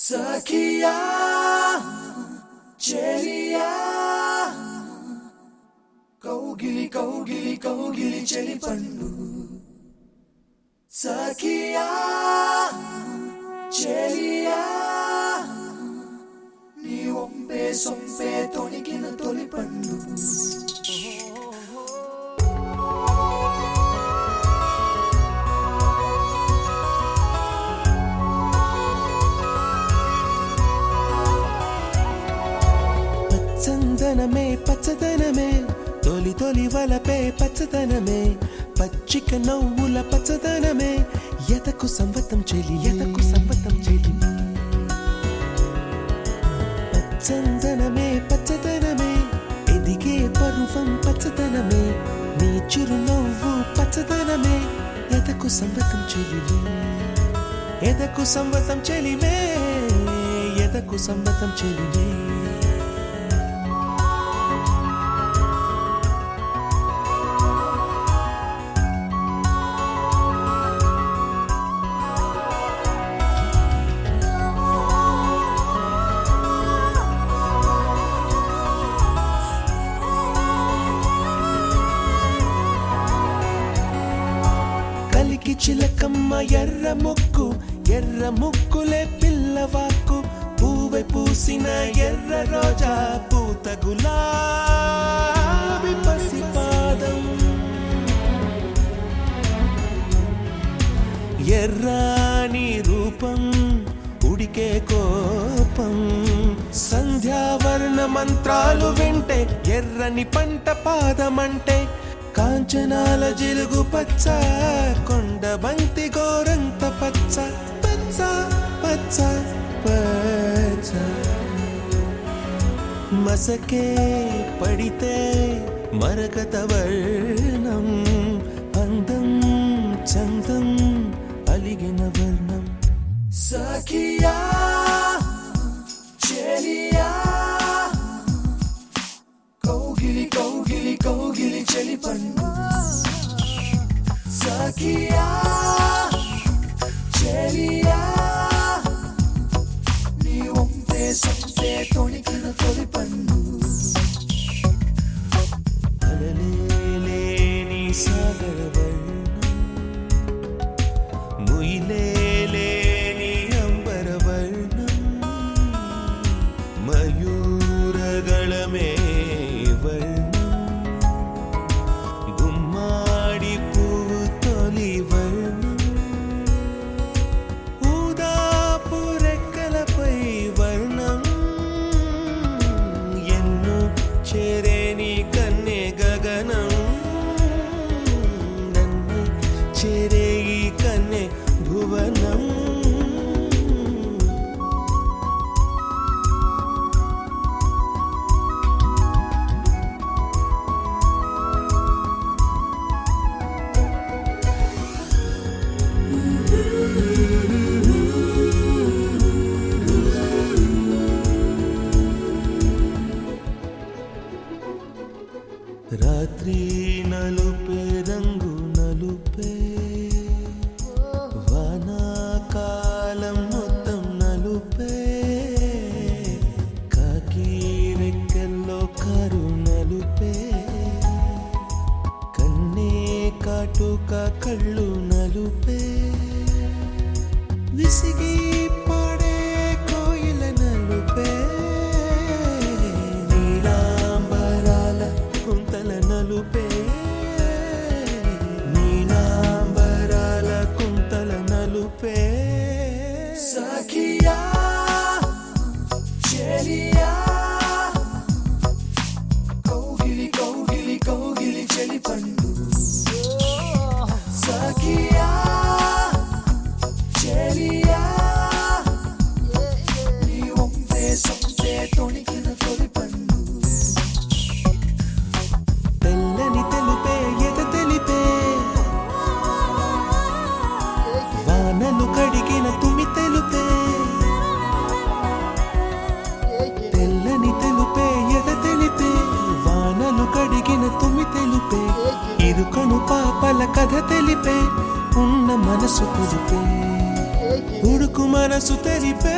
Sakia, Chelia, Kaugili, Kaugili, Kaugili, Cheli Pandu. Sakia, Chelia, Ni Ombe Sompe Tonikina Toli Pandu. చందనమే పచ్చదనమే తొలి తొలి వలపే పచ్చదనమే పచ్చిక నవ్వుల పచ్చదనమే ఎతకు సంవతం చెలి చందనమే పచ్చదనమే ఎదిగే పరువం పచ్చదనమే నీ చిరునవ్వు పచ్చదనమే ఎతకు సంవతం చెలివే ఎదకు సంవతం చెలివే ఎదకు సంవతం చెలివే చిలకమ్మ ఎర్ర ముక్కులే పిల్లవాకు పూవై పూసిన ఎర్ర రోజా పూత గులాబీ పసిపాదం ఎర్రాని రూపం ఉడికే కోపం సంధ్యావర్ణ మంత్రాలు వింటే ఎర్రని పంట పాదమంటే కాంచనాల జిలుగు పచ్చ కొండ బంతి గోరంత పచ్చ పచ్చ పచ్చ పచ్చ మసకే పడితే మరకత వర్ణం అందం చందం అలిగిన వర్ణం సఖియా చెలియా కౌగిలి కౌగిలి కౌగిలి చెలి పండు సఖియా చెలియా నీ ఒంపే సొంపే తొణికిన తొలి పండు అలలేని సాగర వర్ణం ముయిలేని అంబర వర్ణం మయూరగళమే గుమ్మాడి పువ్వు తొలి వర్ణం ఊదాపు రెక్కలపై వర్ణం ఎన్ను చేరేని కన్నె గగనం నన్ను చేరే ఈ కన్నె భువనం రాత్రి నలుపే రంగు నలుపే వానాకాలం మొత్తం నలుపే కాకి రెక్కల్లో కారు నలుపే కన్నే కాటుక కళ్ళు నలుపే విసిగి పాడే కోయిల నలుపే నలుపే నీలాంబరాల కుంతల నలుపే సఖియా చెలియా కౌగిలి కౌగిలి కౌగిలి చెలి పండు సఖియా చెలియా నీ ఒంపే సొంపే తొణికిన తొలి పండు తెల్లని తెలుపే ఎద తెలిపే వానలు కడిగిన తుమి తెలుపే తెల్లని తెలుపే ఎద తెలిపే వానలు కడిగిన తుమి తెలుపే ఇరుకను పాపల కథ తెలిపే ఉన్న మనసు తెలిపే ఉడుకు మనసు తెలిపే